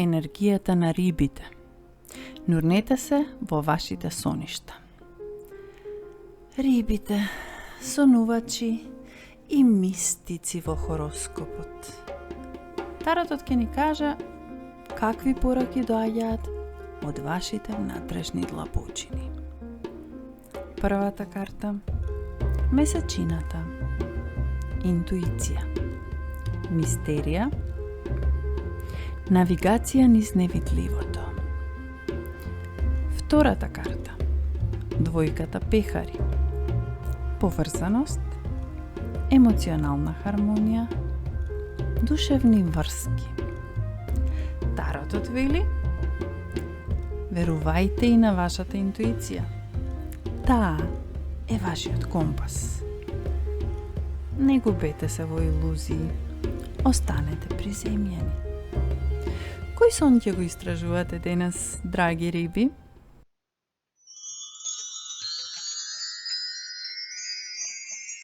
енергијата на рибите. Нурнете се во вашите соништа. Рибите, сонувачи и мистици во хороскопот. Таротот ќе ни кажа какви пораки доаѓаат од вашите внатрешни длабочини. Првата карта – месечината, интуиција, мистерија, навигација низ невидливото. Втората карта – двојката пехари, поврзаност, емоционална хармонија, душевни врски. Таротот вели: верувајте и на вашата интуиција. Таа е вашиот компас. Не губете се во илузии. Останете приземјени. Кој сон ќе го истражувате денес, драги риби?